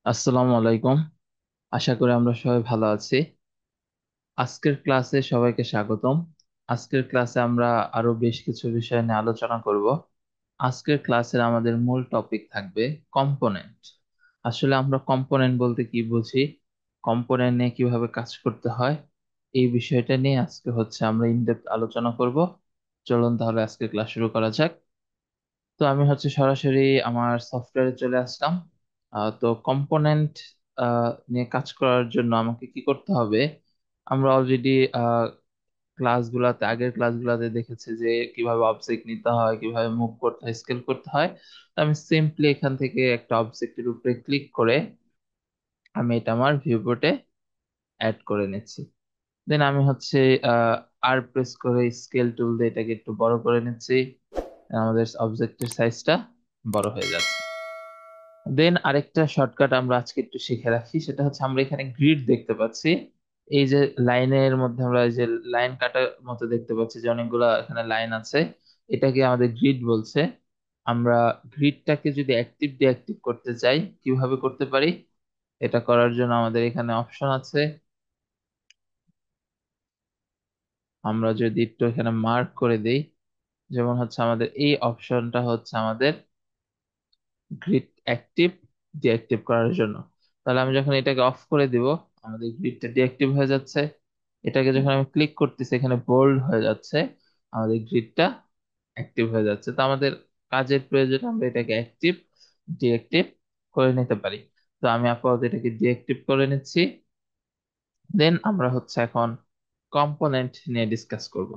আসসালামু আলাইকুম। আশা করি আমরা সবাই ভালো আছি। আজকের ক্লাসে সবাইকে স্বাগতম। আজকের ক্লাসে আমরা আরো বেশ কিছু বিষয় নিয়ে আলোচনা করব। আজকের ক্লাসের আমাদের মূল টপিক থাকবে কম্পোনেন্ট। আসলে আমরা কম্পোনেন্ট বলতে কি বুঝি, কম্পোনেন্ট নিয়ে কিভাবে কাজ করতে হয়, এই বিষয়টা নিয়ে আজকে আমরা ইনডেপথ আলোচনা করব। চলুন তাহলে আজকে ক্লাস শুরু করা যাক। তো আমি সরাসরি আমার সফটওয়্যারে চলে আসলাম। তো কম্পোনেন্ট নিয়ে কাজ করার জন্য আমাকে কি করতে হবে? আমরা অলরেডি আগের ক্লাসগুলাতে দেখেছি যে কিভাবে অবজেক্ট নিতে হয়, কিভাবে মুভ করতে হয়, স্কেল করতে হয়। তো আমি সিম্পলি এখান থেকে একটা অবজেক্টের উপরে ক্লিক করে আমি এটা আমার ভিউপোর্টে অ্যাড করে নিচ্ছি। দেন আমি আর প্রেস করে স্কেল টুল দিয়ে এটাকে একটু বড় করে নিচ্ছি। আমাদের অবজেক্টের সাইজটা বড় হয়ে যাচ্ছে। দেন আরেকটা শর্টকাট আমরা আজকে একটু শিখে রাখি, সেটা আমরা এখানে গ্রিড দেখতে পাচ্ছি। এই যে লাইনের মধ্যে আমরা এই যে লাইন কাটার মতো দেখতে পাচ্ছি যে অনেকগুলা এখানে লাইন আছে, এটাকে আমাদের গ্রিড বলছে। আমরা গ্রিডটাকে যদি অ্যাক্টিভ ডিঅ্যাক্টিভ করতে চাই কিভাবে করতে পারি? এটা করার জন্য আমাদের এখানে অপশন আছে। আমরা যদি একটু এখানে মার্ক করে দেই, যেমন আমাদের এই অপশনটা আমাদের গ্রিড অ্যাক্টিভ ডিঅ্যাক্টিভ করার জন্য। তাহলে আমি যখন এটাকে অফ করে দিব, আমাদের গ্রিডটা ডিঅ্যাক্টিভ হয়ে যাচ্ছে। এটাকে যখন আমি ক্লিক করতেছি এখানে বোল্ড হয়ে যাচ্ছে, আমাদের গ্রিডটা অ্যাক্টিভ হয়ে যাচ্ছে। তো আমাদের কাজের প্রয়োজনে আমরা এটাকে অ্যাক্টিভ ডিঅ্যাক্টিভ করে নিতে পারি। তো আমি আপাতত এটাকে ডিঅ্যাক্টিভ করে নিচ্ছি। দেন আমরা এখন কম্পোনেন্ট নিয়ে ডিসকাস করব।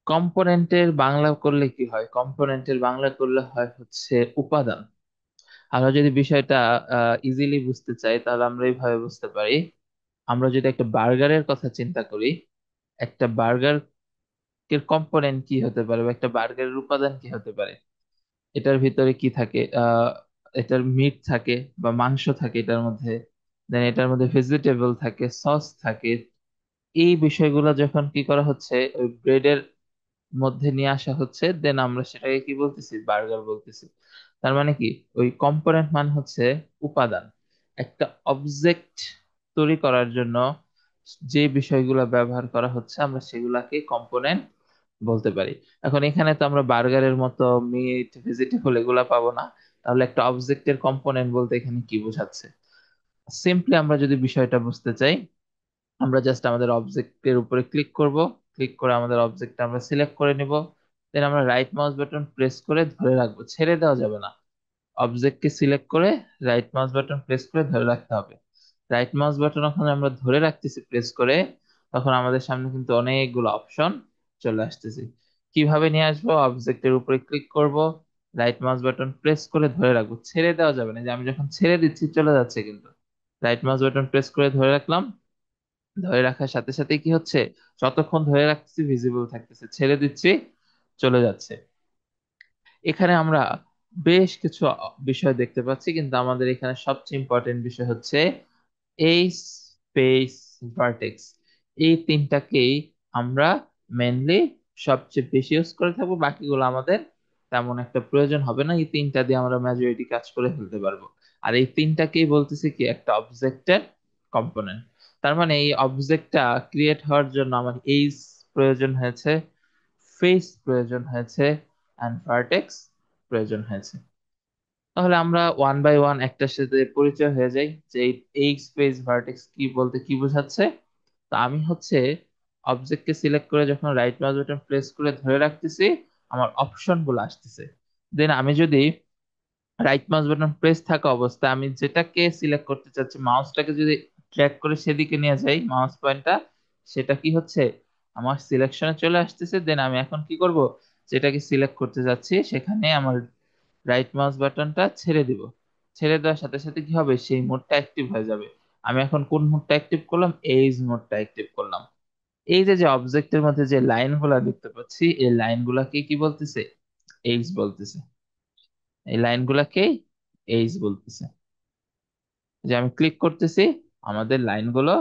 কম্পোনেন্টের বাংলা করলে কি হয়? কম্পোনেন্টের বাংলা করলে হয় উপাদান। আমরা যদি বিষয়টা ইজিলি বুঝতে চাই তাহলে আমরা এইভাবে বুঝতে পারি। আমরা যদি একটা বার্গারের কথা চিন্তা করি, একটা বার্গার এর কম্পোনেন্ট কি হতে পারে বা একটা বার্গারের উপাদান কি হতে পারে? এটার ভিতরে কি থাকে? এটার মিট থাকে বা মাংস থাকে এটার মধ্যে। দেন এটার মধ্যে ভেজিটেবল থাকে, সস থাকে। এই বিষয়গুলো যখন কি করা হচ্ছে ওই ব্রেডের মধ্যে নিয়ে আসা হচ্ছে, দেন আমরা সেটাকে কি বলতেছি? বার্গার বলতেছি। তার মানে কি, ওই কম্পোনেন্ট মানে উপাদান। একটা অবজেক্ট তৈরি করার জন্য যে বিষয়গুলো ব্যবহার করা হচ্ছে আমরা সেগুলাকে কম্পোনেন্ট বলতে পারি। এখন এখানে তো আমরা বার্গারের মতো মিট ভেজিটেবল এগুলা পাবো না। তাহলে একটা অবজেক্টের কম্পোনেন্ট বলতে এখানে কি বোঝাচ্ছে? সিম্পলি আমরা যদি বিষয়টা বুঝতে চাই, আমরা জাস্ট আমাদের অবজেক্টের উপরে ক্লিক করব। ক্লিক করে আমাদের অবজেক্টটা আমরা সিলেক্ট করে নিব। দেন আমরা রাইট মাউস বাটন প্রেস করে ধরে রাখবো, ছেড়ে দেওয়া যাবে না। অবজেক্টকে সিলেক্ট করে রাইট মাউস বাটন প্রেস করে ধরে রাখতে হবে। রাইট মাউস বাটন যখন আমরা ধরে রাখতেছি প্রেস করে, তখন আমাদের সামনে কিন্তু অনেকগুলো অপশন চলে আসতেছে। কিভাবে নিয়ে আসবো? অবজেক্টের উপরে ক্লিক করব, রাইট মাউস বাটন প্রেস করে ধরে রাখবো, ছেড়ে দেওয়া যাবে না। যে আমি যখন ছেড়ে দিচ্ছি চলে যাচ্ছে কিন্তু। রাইট মাউস বাটন প্রেস করে ধরে রাখলাম। ধরে রাখার সাথে সাথে কি হচ্ছে? যতক্ষণ ধরে রাখতেছি ভিজিবল থাকতেছে, ছেড়ে দিচ্ছি চলে যাচ্ছে। এখানে আমরা বেশ কিছু বিষয় দেখতে পাচ্ছি, কিন্তু আমাদের এখানে সবচেয়ে ইম্পর্টেন্ট বিষয় এই স্পেস ভার্টেক্স। এই তিনটাকেই আমরা মেনলি সবচেয়ে বেশি ইউজ করে থাকবো। বাকিগুলো আমাদের তেমন একটা প্রয়োজন হবে না। এই তিনটা দিয়ে আমরা মেজরিটি কাজ করে ফেলতে পারবো। আর এই তিনটাকেই বলতেছি কি একটা অবজেক্টের কম্পোনেন্ট। তার মানে এই অবজেক্টটা ক্রিয়েট হওয়ার জন্য আমার এইজ প্রয়োজন হয়েছে, ফেস প্রয়োজন হয়েছে, অ্যান্ড ভার্টেক্স প্রয়োজন হয়েছে। তাহলে আমরা ওয়ান বাই ওয়ান একটার সাথে পরিচয় হয়ে যাই যে এই স্পেস ভার্টেক্স কি বলতে কি বোঝাচ্ছে। তো আমি অবজেক্টকে সিলেক্ট করে যখন রাইট মাউস বাটন প্রেস করে ধরে রাখতেছি, আমার অপশন গুলো আসতেছে। দেন আমি যদি রাইট মাউস বাটন প্রেস থাকা অবস্থায় আমি যেটাকে সিলেক্ট করতে চাচ্ছি, মাউসটাকে যদি ট্র্যাক করে সেদিকে নিয়ে যাই মাউস পয়েন্টটা, সেটা কি হচ্ছে? আমার সিলেকশনে চলে আসতেছে। দেন আমি এখন কি করব? যেটাকে সিলেক্ট করতে যাচ্ছি সেখানে আমার রাইট মাউস বাটনটা ছেড়ে দিব। ছেড়ে দেওয়ার সাথে সাথে কি হবে? সেই মোডটা অ্যাক্টিভ হয়ে যাবে। আমি এখন কোন মোডটা অ্যাক্টিভ করলাম? এইজ মোডটা অ্যাক্টিভ করলাম। এই যে যে অবজেক্টের মধ্যে যে লাইনগুলা দেখতে পাচ্ছি, এই লাইনগুলাকে কি বলতেছে? এইজ বলতেছে। এই লাইনগুলাকে এইজ বলতেছে। যে আমি ক্লিক করতেছি, আমাদের লাইনগুলো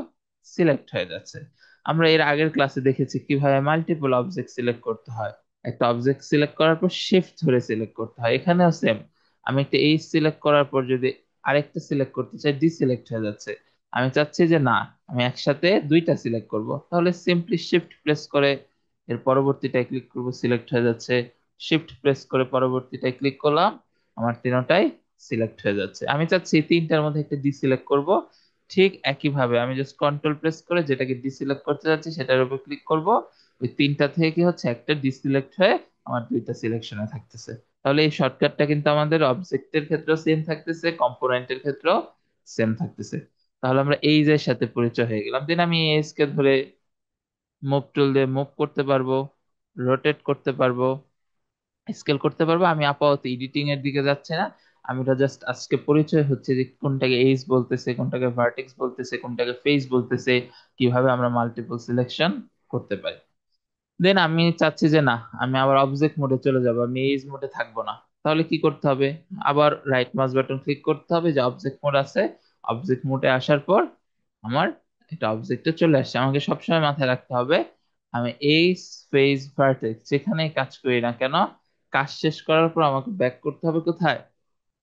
সিলেক্ট হয়ে যাচ্ছে। আমরা এর আগের ক্লাসে দেখেছি কিভাবে মাল্টিপল অবজেক্ট সিলেক্ট করতে হয়। একটা অবজেক্ট সিলেক্ট করার পর শিফট ধরে সিলেক্ট করতে হয়। এখানেও সেম। আমি একটা এইজ সিলেক্ট করার পর যদি আরেকটা সিলেক্ট করতে চাই, ডিসিলেক্ট হয়ে যাচ্ছে। আমি চাচ্ছি যে না, আমি একসাথে দুইটা সিলেক্ট করব, তাহলে সিম্পলি শিফট প্রেস করে এর পরবর্তীটায় ক্লিক করব, সিলেক্ট হয়ে যাচ্ছে। শিফট প্রেস করে পরবর্তীটায় ক্লিক করলাম, আমার তিনটাই সিলেক্ট হয়ে যাচ্ছে। আমি চাচ্ছি এই তিনটার মধ্যে একটা ডিসিলেক্ট করব। ঠিক একইভাবে আমি জাস্ট কন্ট্রোল প্রেস করে যেটাকে ডিসিলেক্ট করতে যাচ্ছি সেটার উপর ক্লিক করব, ওই তিনটা থেকে কি হচ্ছে একটা ডিসিলেক্ট হয়ে আমার দুইটা সিলেকশনে থাকতেছে। তাহলে এই শর্টকাটটা কিন্তু আমাদের অবজেক্টের ক্ষেত্রেও সেম থাকতেছে, কম্পোনেন্টের ক্ষেত্রেও সেম থাকতেছে। তাহলে আমরা এই যে সাথে পরিচয় হয়ে গেলাম। দেন আমি এস কে ধরে মুভ টুল দিয়ে মুভ করতে পারবো, রোটেট করতে পারবো, স্কেল করতে পারবো। আমি আপাতত এডিটিং এর দিকে যাচ্ছে না, আমি ওটা জাস্ট আজকে পরিচয় হচ্ছে যে কোনটাকে এইজ বলতেছে, কোনটাকে ভার্টেক্স বলতেছে, কোনটাকে ফেস বলতেছে, কিভাবে আমরা মাল্টিপল সিলেকশন করতে পারি। দেন আমি চাচ্ছি যে না, আমি আবার অবজেক্ট মোডে চলে যাব, আমি এইজ মোডে থাকবো না। তাহলে কি করতে হবে? আবার রাইট মাউস বাটন ক্লিক করতে হবে, যে অবজেক্ট মোড আছে, অবজেক্ট মোডে আসার পর আমার এটা অবজেক্টে চলে আসছে। আমাকে সবসময় মাথায় রাখতে হবে, আমি এই ফেজ ভার্টেক্স যেখানেই কাজ করি না কেন, কাজ শেষ করার পর আমাকে ব্যাক করতে হবে কোথায়?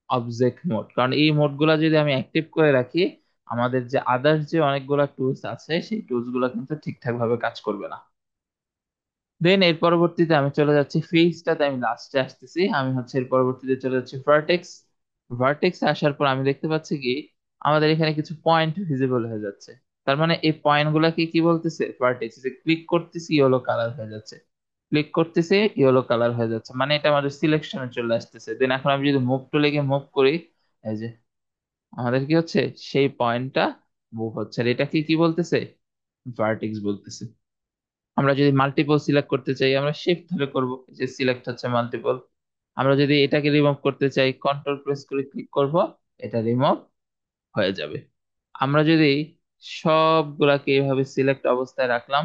Object mode. কারণ এই মোডগুলো যদি আমি অ্যাক্টিভ করে রাখি, আমাদের যে আদার্স যে অনেকগুলো টুলস আছে সেই টুলস গুলো কিন্তু ঠিকঠাক ভাবে কাজ করবে না। দেন এর পরবর্তীতে আমি চলে যাচ্ছি ফেসটাতে, আমি লাস্টে আসতেছি। আমি হচ্ছে এর পরবর্তীতে চলে যাচ্ছি ভার্টেক্স। ভার্টেক্স আসার পর আমি দেখতে পাচ্ছি কি আমাদের এখানে কিছু পয়েন্ট ভিজিবল হয়ে যাচ্ছে। তার মানে এই পয়েন্ট গুলাকে কি বলতেছে? ভার্টেক্স। যে ক্লিক করতেছি ইয়েলো কালার হয়ে যাচ্ছে, ক্লিক করতেছি ইয়েলো কালার হয়ে যাচ্ছে, মানে এটা আমাদের সিলেকশনে চলে আসতেছে। দেন এখন আমি যদি মুভ টুলে গিয়ে মুভ করি, এই যে আমাদের কি হচ্ছে, সেই পয়েন্টটা মুভ হচ্ছে। আর এটা কি কি বলতেছে? ভার্টেক্স বলতেছে। আমরা যদি মাল্টিপল সিলেক্ট করতে চাই আমরা শিফট ধরে করব, যে সিলেক্ট হচ্ছে মাল্টিপল। আমরা যদি এটাকে রিমুভ করতে চাই কন্ট্রোল প্রেস করে ক্লিক করব, এটা রিমুভ হয়ে যাবে। আমরা যদি সবগুলাকে এইভাবে সিলেক্ট অবস্থায় রাখলাম,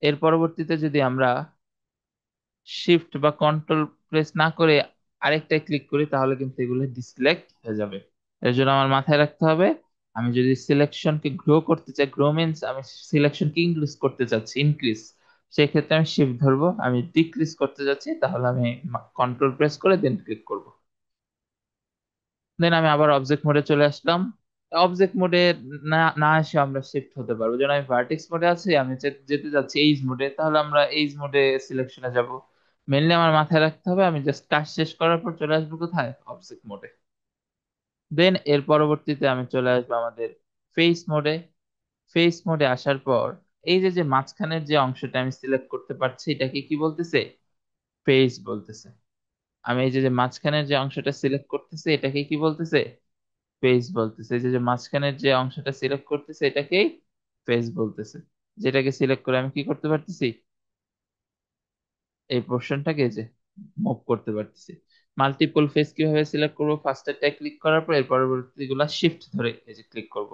এর পরবর্তীতে যদি আমরা শিফট বা কন্ট্রোল প্রেস না করে আরেকটায় ক্লিক করি, তাহলে কিন্তু এগুলো ডিসিলেক্ট হয়ে যাবে। এর জন্য আমার মাথায় রাখতে হবে, আমি যদি সিলেকশনকে গ্রো করতে চাই, গ্রো মিন্স আমি সিলেকশনকে ইনক্রিজ করতে চাচ্ছি, ইনক্রিজ, সেই ক্ষেত্রে আমি শিফট ধরবো। আমি ডিক্রিজ করতে যাচ্ছি, তাহলে আমি কন্ট্রোল প্রেস করে দেন ক্লিক করব। দেন আমি আবার অবজেক্ট মোডে চলে আসলাম। অবজেক্ট মোডে না না এসে আমরা শিফট হতে পারবো, যেন আমি ভার্টেক্স মোডে আছি, আমি যেতে যাচ্ছি এইজ মোডে, তাহলে আমরা এইজ মোডে সিলেকশনে যাব। মেনলি আমার মাথায় রাখতে হবে আমি জাস্ট কাজ শেষ করার পর চলে আসবো কোথায়? অবজেক্ট মোডে। দেন এর পরবর্তীতে আমি চলে আসবো আমাদের ফেস মোডে। ফেস মোডে আসার পর এই যে যে মাঝখানের যে অংশটা আমি সিলেক্ট করতে পারছি, এটাকে কি বলতেছে? ফেস বলতেছে। আমি এই যে যে মাঝখানের যে অংশটা সিলেক্ট করতেছি এটাকে কি বলতেছে? ফেস বলতেছে। এই যে যে মাঝখানের যে অংশটা সিলেক্ট করতেছে এটাকেই ফেস বলতেছে। যেটাকে সিলেক্ট করে আমি কি করতে পারতেছি? এই পোর্শনটাকে যে মুভ করতে পারতেছি। মাল্টিপল ফেস কিভাবে সিলেক্ট করবো? ফার্স্টেরটা ক্লিক করার পর এর পরবর্তী গুলা শিফট ধরে এই যে ক্লিক করব।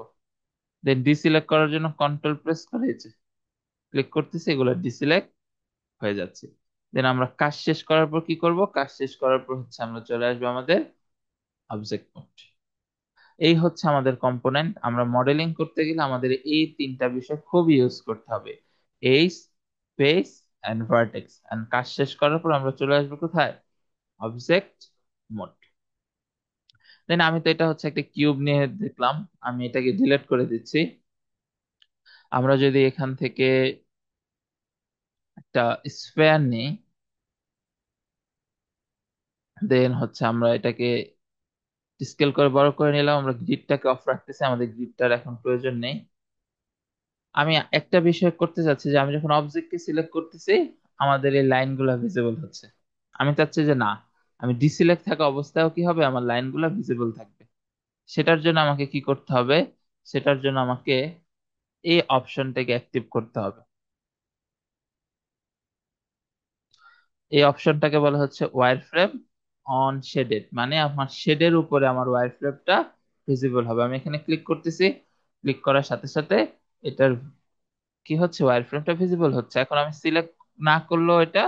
দেন ডিসিলেক্ট করার জন্য কন্ট্রোল প্রেস করে এই যে ক্লিক করতেছি, এগুলো ডিসিলেক্ট হয়ে যাচ্ছে। দেন আমরা কাজ শেষ করার পর কি করব? কাজ শেষ করার পর হচ্ছে আমরা চলে আসবো আমাদের অবজেক্ট মোড। এই হচ্ছে আমাদের কম্পোনেন্ট। আমরা মডেলিং করতে গেলে আমাদের এই তিনটা বিষয় খুব ইউজ করতে হবে, edge, face and vertex. And কাজ শেষ করার পর আমরা চলে আসবো কোথায়? Object mode. দেন আমি তো এটা হচ্ছে একটা কিউব নিয়ে দেখলাম, আমি এটাকে ডিলিট করে দিচ্ছি। আমরা যদি এখান থেকে একটা স্ফেয়ার নিই, দেন হচ্ছে আমরা এটাকে স্কেল করে বড় করে নিলাম। আমরা গ্রিডটাকে অফ রাখতেছি, আমাদের গ্রিডটার এখন প্রয়োজন নেই। আমি একটা বিষয় করতে চাচ্ছি যে আমি যখন অবজেক্টকে সিলেক্ট করতেছি আমাদের এই লাইনগুলো ভিজিবল হচ্ছে। আমি চাচ্ছি যে না, আমি ডিসিলেক্ট থাকা অবস্থায়ও কি হবে, আমার লাইনগুলো ভিজিবল থাকবে। সেটার জন্য আমাকে কি করতে হবে? সেটার জন্য আমাকে এই অপশনটাকে অ্যাক্টিভ করতে হবে। এই অপশনটাকে বলা হচ্ছে ওয়্যার ফ্রেম অন শেডেড, মানে আমার শেডের উপরে আমার ওয়্যার ফ্রেমটা ভিজিবল হবে। আমি এখানে ক্লিক করতেছি, ক্লিক করার সাথে সাথে এটার কি হচ্ছে, ওয়্যার ফ্রেমটা ভিজিবল হচ্ছে। এখন আমি সিলেক্ট না করলেও এটা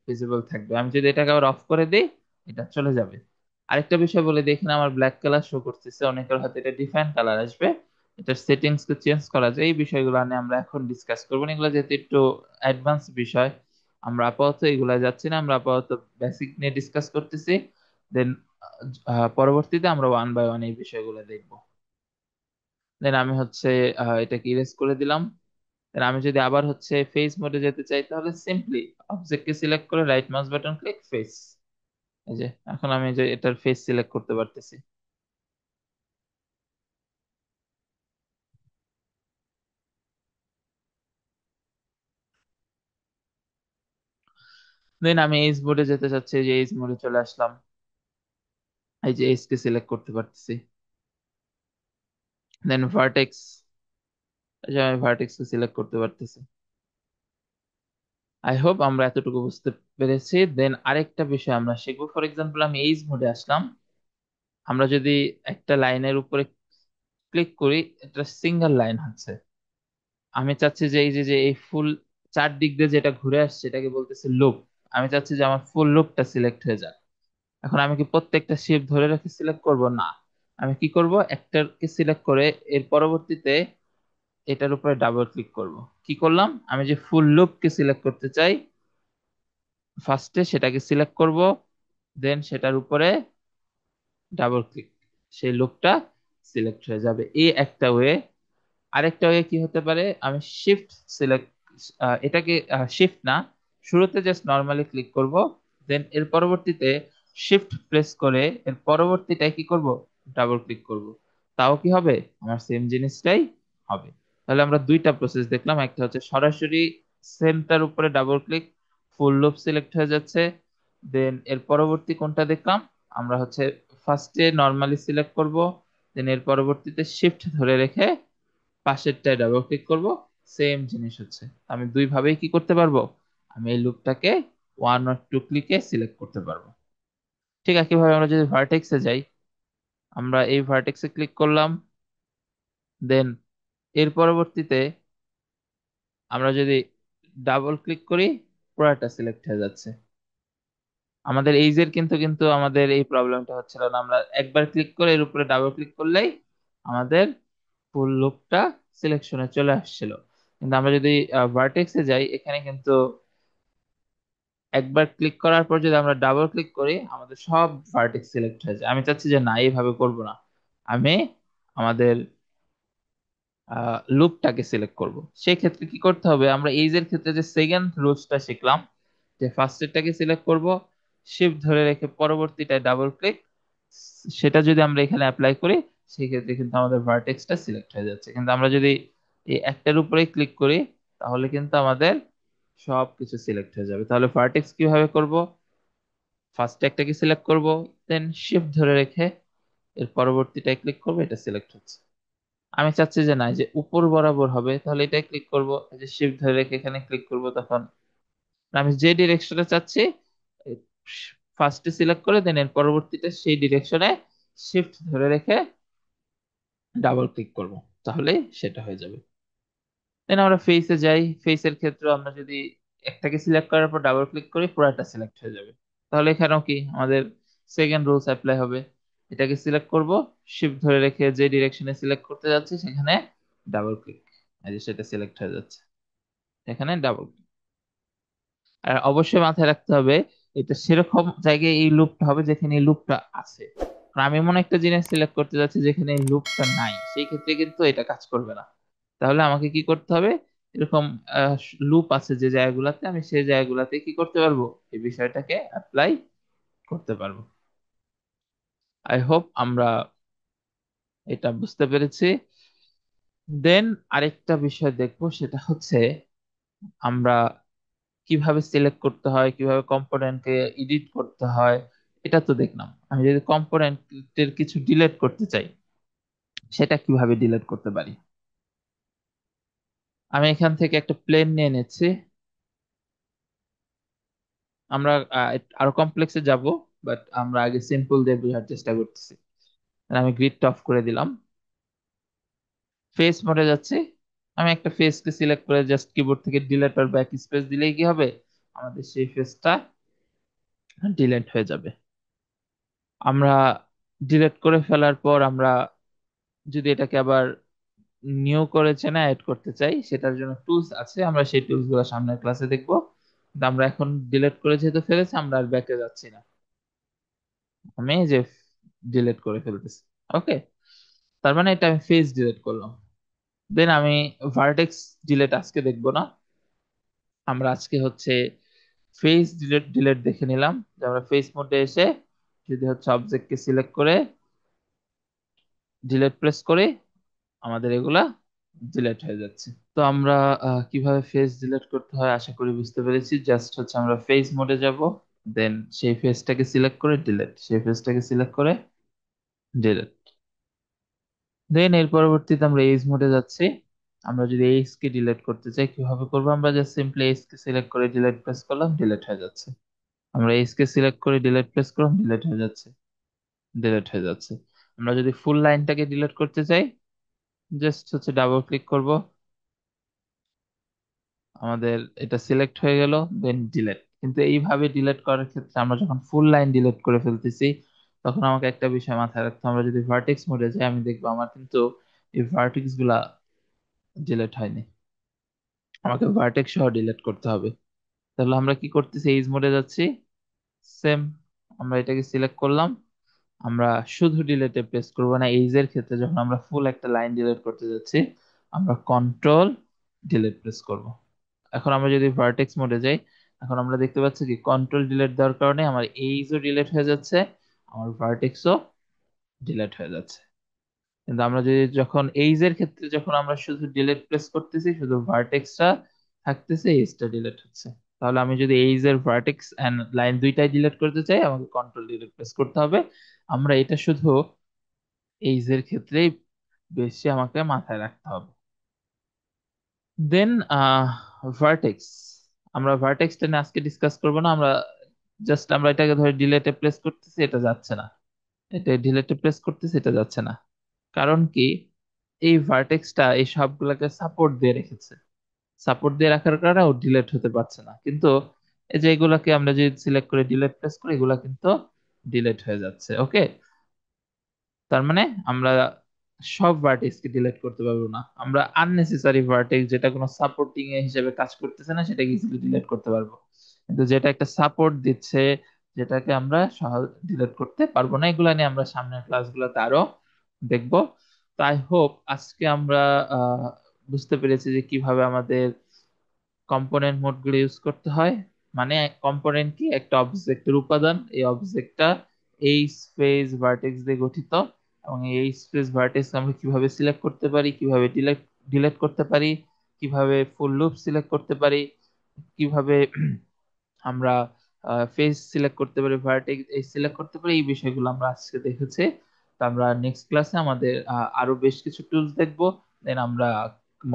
ভিজিবল থাকবে। আমি যদি এটাকে আবার অফ করে দিই এটা চলে যাবে। আরেকটা বিষয় বলে দিই, এখানে আমার ব্ল্যাক কালার শো করতেছে, অনেকের হাতে এটা ডিফারেন্ট কালার আসবে। এটার সেটিংস কে চেঞ্জ করা যায়, এই বিষয়গুলো নিয়ে আমরা এখন ডিসকাস করবো না, এগুলো যেহেতু একটু অ্যাডভান্স বিষয়। আমরা আপাতত এগুলা যাচ্ছি না, আমরা আপাতত বেসিক নিয়ে ডিসকাস করতেছি। দেন পরবর্তীতে আমরা ওয়ান বাই ওয়ান এই বিষয়গুলো দেখবো। দেন আমি হচ্ছে এটাকে ইরেজ করে দিলাম। দেন আমি যদি আবার হচ্ছে ফেস মোডে যেতে চাই, তাহলে সিম্পলি অবজেক্টকে সিলেক্ট করে right mouse button click face. এই যে এখন আমি যে এটার ফেস সিলেক্ট করতে পারতেছি। দেন আমি এইজ মোডে যেতে চাচ্ছি, এই যে এইজ মোডে চলে আসলাম। এই যে এইজ কে সিলেক্ট করতে পারতেছি। দেন ভার্টেক্স, এই যে আমি ভার্টেক্স কে সিলেক্ট করতে পারতেছি। আই হোপ আমরা এতটুকু বুঝতে পেরেছি। দেন আরেকটা বিষয় আমরা শিখবো। ফর এক্সাম্পল আমি এইজ মোডে আসলাম। আমরা যদি একটা লাইনের উপরে ক্লিক করি, এটা সিঙ্গেল লাইন হচ্ছে। আমি চাচ্ছি যে এই যে যে এই ফুল চারদিক দিয়ে যেটা ঘুরে আসছে এটাকে বলতেছে লুপ। আমি চাচ্ছি যে আমার ফুল লুপটা সিলেক্ট হয়ে যাক। এখন আমি কি প্রত্যেকটা শেপ ধরে রেখে সিলেক্ট করব? না। আমি কি করব, একটাকে সিলেক্ট করে এর পরবর্তীতে এটার উপরে ডাবল ক্লিক করব। কি করলাম, আমি যে ফুল লুপকে সিলেক্ট করতে চাই, ফার্স্টে সেটাকে সিলেক্ট করব, দেন সেটার উপরে ডাবল ক্লিক, সেই লুপটা সিলেক্ট হয়ে যাবে। এই একটা ওয়ে। আরেকটা ওয়ে কি হতে পারে, আমি শিফট সিলেক্ট, এটাকে শিফট না, শুরুতে জাস্ট নর্মালি ক্লিক করব, দেন এর পরবর্তীতে শিফট প্রেস করে এর পরবর্তীটায় কি করব, ডাবল ক্লিক করব। তাও কি হবে, আমার সেম জিনিসটাই হবে। তাহলে আমরা দুইটা প্রসেস দেখলাম, একটা হচ্ছে সরাসরি সেন্টার উপরে ডাবল ক্লিক, ফুল লুপ সিলেক্ট হয়ে যাচ্ছে। দেন এর পরবর্তী কোনটা দেখলাম, আমরা হচ্ছে ফার্স্টে নর্মালি সিলেক্ট করব, দেন এর পরবর্তীতে শিফট ধরে রেখে পাশেরটায় ডাবল ক্লিক করব। সেম জিনিস হচ্ছে, আমি দুই ভাবেই কি করতে পারবো, আমি এই লুপটাকে ওয়ান অর টু ক্লিকে সিলেক্ট করতে পারবো। ঠিক একইভাবে আমরা যদি ভার্টেক্সে যাই, আমরা এই ভার্টেক্সে ক্লিক করলাম, দেন এর পরবর্তীতে আমরা যদি ডাবল ক্লিক করি, পুরাটা সিলেক্ট হয়ে যাচ্ছে। আমাদের এইজের কিন্তু কিন্তু আমাদের এই প্রবলেমটা হচ্ছিল না, আমরা একবার ক্লিক করে এর উপরে ডাবল ক্লিক করলেই আমাদের ফুল লুপটা সিলেকশনে চলে আসছিল। কিন্তু আমরা যদি ভার্টেক্সে যাই, এখানে কিন্তু একবার ক্লিক করার পর যদি আমরা ডাবল ক্লিক করি, আমাদের সব ভার্টেক্স সিলেক্ট হয়ে যায়। আমি চাচ্ছি যে না, এইভাবে করব না, আমি আমাদের লুপটাকে সিলেক্ট করব। সেই ক্ষেত্রে কি করতে হবে, আমরা এইজের ক্ষেত্রে যে সেকেন্ড রুলসটা শিখলাম, যে ফার্স্টেরটাকে সিলেক্ট করব, শিফট ধরে রেখে পরবর্তীটায় ডাবল ক্লিক, সেটা যদি আমরা এখানে অ্যাপ্লাই করি, সেই ক্ষেত্রে কিন্তু আমাদের ভার্টেক্সটা সিলেক্ট হয়ে যাচ্ছে। কিন্তু আমরা যদি এই একটার উপরেই ক্লিক করি, তাহলে কিন্তু আমাদের সব কিছু সিলেক্ট হয়ে যাবে। তাহলে ভার্টেক্স কিভাবে করব, ফার্স্ট একটাকে সিলেক্ট করব, দেন শিফট ধরে রেখে এর পরবর্তীটায় ক্লিক করব, এটা সিলেক্ট হচ্ছে। আমি চাচ্ছি যে না, যে উপর বরাবর হবে, তাহলে এটাই ক্লিক করব, এই যে শিফট ধরে রেখে এখানে ক্লিক করব, তখন আমি যে ডিরেকশনে চাচ্ছি ফার্স্টে সিলেক্ট করে দেন এর পরবর্তীতে সেই ডিরেকশনে শিফট ধরে রেখে ডাবল ক্লিক করব, তাহলে সেটা হয়ে যাবে। দেন আমরা ফেসে যাই, ফেসের ক্ষেত্রে আমরা যদি একটাকে সিলেক্ট করার পর ডাবল ক্লিক করি, পুরাটা সিলেক্ট হয়ে যাবে। তাহলে এখানেও কি আমাদের সেকেন্ড রুলস অ্যাপ্লাই হবে। এটাকে সিলেক্ট করব, শিফট ধরে রেখে যে ডিরেকশনে সিলেক্ট করতে যাচ্ছি সেখানে ডাবল ক্লিক, এই যে সেটা সিলেক্ট হয়ে যাচ্ছে, এখানে ডাবল। আর অবশ্যই মাথায় রাখতে হবে, এটা সেরকম জায়গায় এই লুপটা হবে যেখানে এই লুপটা আছে। কারণ আমি এমন একটা জিনিস সিলেক্ট করতে যাচ্ছি যেখানে এই লুপটা নাই, সেই ক্ষেত্রে কিন্তু এটা কাজ করবে না। তাহলে আমাকে কি করতে হবে, এরকম লুপ আছে যে জায়গাগুলোতে, আমি সেই জায়গাগুলোতে কি করতে পারবো, এই বিষয়টাকে অ্যাপ্লাই করতে পারবো। আই হোপ আমরা এটা বুঝতে পেরেছি। দেন আরেকটা বিষয় দেখবো, সেটা হচ্ছে আমরা কিভাবে সিলেক্ট করতে হয়, কিভাবে কম্পোনেন্টকে এডিট করতে হয়। এটা তো দেখলাম, আমি যদি কম্পোনেন্টের কিছু ডিলিট করতে চাই, সেটা কিভাবে ডিলিট করতে পারি। আমি এখান থেকে একটা প্লেন নিয়ে নিচ্ছি। আমরা আরো কমপ্লেক্সে যাব, বাট আমরা আগে সিম্পল দিয়ে বোঝার চেষ্টা করতেছি। আর আমি গ্রিডটা অফ করে দিলাম, ফেস মোডে যাচ্ছি। আমি একটা ফেসকে সিলেক্ট করে জাস্ট কিবোর্ড থেকে ডিলিট আর ব্যাক স্পেস দিলেই কি হবে, আমাদের সেই ফেসটা ডিলিট হয়ে যাবে। আমরা ডিলিট করে ফেলার পর আমরা যদি এটাকে আবার নিউ করে চেনা অ্যাড করতে চাই, সেটার জন্য টুলস আছে, আমরা সেই টুলস গুলো সামনের ক্লাসে দেখবো। কিন্তু আমরা এখন ডিলিট করে যেহেতু ফেলেছি, আমরা আর ব্যাকে যাচ্ছি না। আমি এই যে ডিলিট করে ফেলতেছি। ওকে, তার মানে এটা আমি ফেস ডিলিট করলাম। দেন আমি ভার্টেক্স ডিলিট আজকে দেখবো না, আমরা আজকে হচ্ছে ফেস ডিলিট ডিলিট দেখে নিলাম। যে আমরা ফেস মোডে এসে যদি হচ্ছে অবজেক্টকে সিলেক্ট করে ডিলিট প্রেস করে আমাদের এগুলা ডিলিট হয়ে যাচ্ছে। তো আমরা কিভাবে ফেস ডিলিট করতে হয় আশা করি বুঝতে পেরেছি। জাস্ট হচ্ছে আমরা ফেস মোডে যাব, দেন সেই ফেসটাকে সিলেক্ট করে ডিলিট, সেই ফেসটাকে সিলেক্ট করে ডিলিট। দেন এর পরবর্তীতে আমরা এজ মোডে যাচ্ছি। আমরা যদি এজ কে ডিলিট করতে চাই কিভাবে করবো, আমরা জাস্ট সিম্পলি এজ কে সিলেক্ট করে ডিলিট প্রেস করলাম, ডিলিট হয়ে যাচ্ছে। আমরা এজ কে সিলেক্ট করে ডিলিট প্রেস করলাম, ডিলিট হয়ে যাচ্ছে, ডিলিট হয়ে যাচ্ছে। আমরা যদি ফুল লাইনটাকে ডিলিট করতে চাই জাস্ট হচ্ছে ডাবল ক্লিক করব, আমাদের এটা সিলেক্ট হয়ে গেল, দেন ডিলিট। কিন্তু এইভাবে ডিলিট করার ক্ষেত্রে আমরা যখন ফুল লাইন ডিলিট করে ফেলতেছি তখন আমাকে একটা বিষয় মাথায় রাখতে হবে। আমরা যদি ভার্টেক্স মোডে যাই আমি দেখবো আমার কিন্তু এই ভার্টেক্স গুলা ডিলিট হয়নি, আমাকে ভার্টেক্স সহ ডিলিট করতে হবে। তাহলে আমরা কি করতেছি, এইজ মোডে যাচ্ছি, সেম আমরা এটাকে সিলেক্ট করলাম। আমরা শুধু ডিলিটে প্রেস করব না, এইজ এর ক্ষেত্রে যখন আমরা ফুল একটা লাইন ডিলিট করতে যাচ্ছি আমরা কন্ট্রোল ডিলিট প্রেস করব। এখন আমরা যদি ভার্টেক্স মোডে যাই, এখন আমরা দেখতে পাচ্ছি কি কন্ট্রোল ডিলিট দেওয়ার কারণে আমার এইজও ডিলিট হয়ে যাচ্ছে, আমার ভার্টেক্সও ডিলিট হয়ে যাচ্ছে। কিন্তু আমরা যদি যখন এইজ এর ক্ষেত্রে যখন আমরা শুধু ডিলিট প্রেস করতেছি শুধু ভার্টেক্সটা থাকতেছে, এইজটা ডিলিট হচ্ছে। তাহলে আমি যদি এইজ এর ভার্টেক্স এন্ড লাইন দুইটাই ডিলিট করতে চাই আমাকে কন্ট্রোল ডিলিট প্রেস করতে হবে। আমরা এটা শুধু এইজ এর ক্ষেত্রেই বেশি আমাকে মাথায় রাখতে হবে। দেন ভার্টেক্স, আমরা ভার্টেক্সটা নিয়ে আজকে ডিসকাস করব না। আমরা জাস্ট আমরা এটাকে ধরে ডিলেটে প্রেস করতেছি, এটা যাচ্ছে না, এটা ডিলেটে প্রেস করতেছি, এটা যাচ্ছে না। কারণ কি, এই ভার্টেক্সটা এই সবগুলোকে সাপোর্ট দিয়ে রেখেছে, সাপোর্ট দিয়ে রাখার কারণে ও ডিলেট হতে পারছে না। কিন্তু এই যে এগুলাকে আমরা যদি সিলেক্ট করে ডিলেট প্রেস করি এগুলা কিন্তু ডিলেট হয়ে যাচ্ছে। ওকে, তার মানে আমরা সব ভার্টেক্স কে ডিলিট করতে পারবো না, আমরা আননেসেসারি ভার্টেক্স যেটা কোনো সাপোর্টিং এ হিসেবে কাজ করতেছে না সেটাকে ইজিলি ডিলিট করতে পারবো। কিন্তু যেটা একটা সাপোর্ট দিচ্ছে, যেটাকে আমরা সহজ ডিলিট করতে পারবো না, এগুলা নিয়ে আমরা সামনের ক্লাসগুলোতে আরো দেখবো। তো আই হোপ আজকে আমরা আহ বুঝতে পেরেছি যে কিভাবে আমাদের কম্পোনেন্ট মোডগুলো ইউজ করতে হয়। মানে কম্পোনেন্ট কি, একটা অবজেক্টের উপাদান, এই অবজেক্টটা এই স্পেস ভার্টেক্স দিয়ে গঠিত, এবং এই স্পেস ভার্টেক্স আমরা কিভাবে সিলেক্ট করতে পারি, কিভাবে ডিলেট ডিলেট করতে পারি, কিভাবে ফুল লুপ সিলেক্ট করতে পারি, কিভাবে আমরা ফেস সিলেক্ট করতে পারি, ভার্টেক্স এই সিলেক্ট করতে পারি, এই বিষয়গুলো আমরা আজকে দেখেছি। তো আমরা নেক্সট ক্লাসে আমাদের আরো বেশ কিছু টুলস দেখবো, দেন আমরা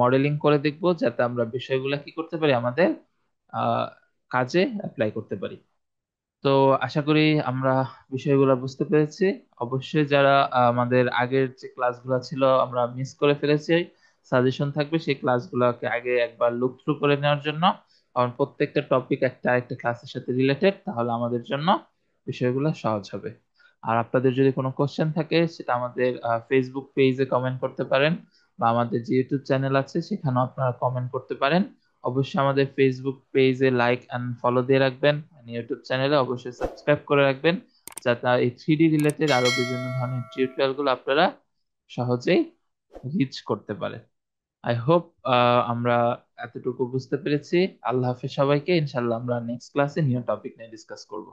মডেলিং করে দেখবো যাতে আমরা বিষয়গুলো কি করতে পারি আমাদের আহ, কাজে অ্যাপ্লাই করতে পারি। তো আশা করি আমরা বিষয়গুলো বুঝতে পেরেছি। অবশ্যই যারা আমাদের আগের যে ক্লাসগুলো ছিল আমরা মিস করে ফেলেছি, সাজেশন থাকবে সেই ক্লাসগুলোকে আগে একবার লুক থ্রু করে নেওয়ার জন্য, কারণ প্রত্যেকটা টপিক একটা একটা ক্লাসের সাথে রিলেটেড, তাহলে আমাদের জন্য বিষয়গুলো সহজ হবে। আর আপনাদের যদি কোনো কোশ্চেন থাকে সেটা আমাদের ফেসবুক পেজে কমেন্ট করতে পারেন, বা আমাদের যে ইউটিউব চ্যানেল আছে সেখানেও আপনারা কমেন্ট করতে পারেন। অবশ্যই আমাদের ফেসবুক পেজে লাইক এন্ড ফলো দিয়ে রাখবেন, ইউটিউব চ্যানেলে অবশ্যই সাবস্ক্রাইব করে রাখবেন, যাতে এই 3D রিলেটেড আরো বিভিন্ন ধরনের টিউটোরিয়াল গুলো আপনারা সহজেই রিচ করতে পারেন। আই হোপ আমরা এতটুকু বুঝতে পেরেছি। আল্লাহ হাফেজ সবাইকে, ইনশাল্লাহ আমরা নেক্সট ক্লাসে নিউ টপিক নিয়ে ডিসকাস করব।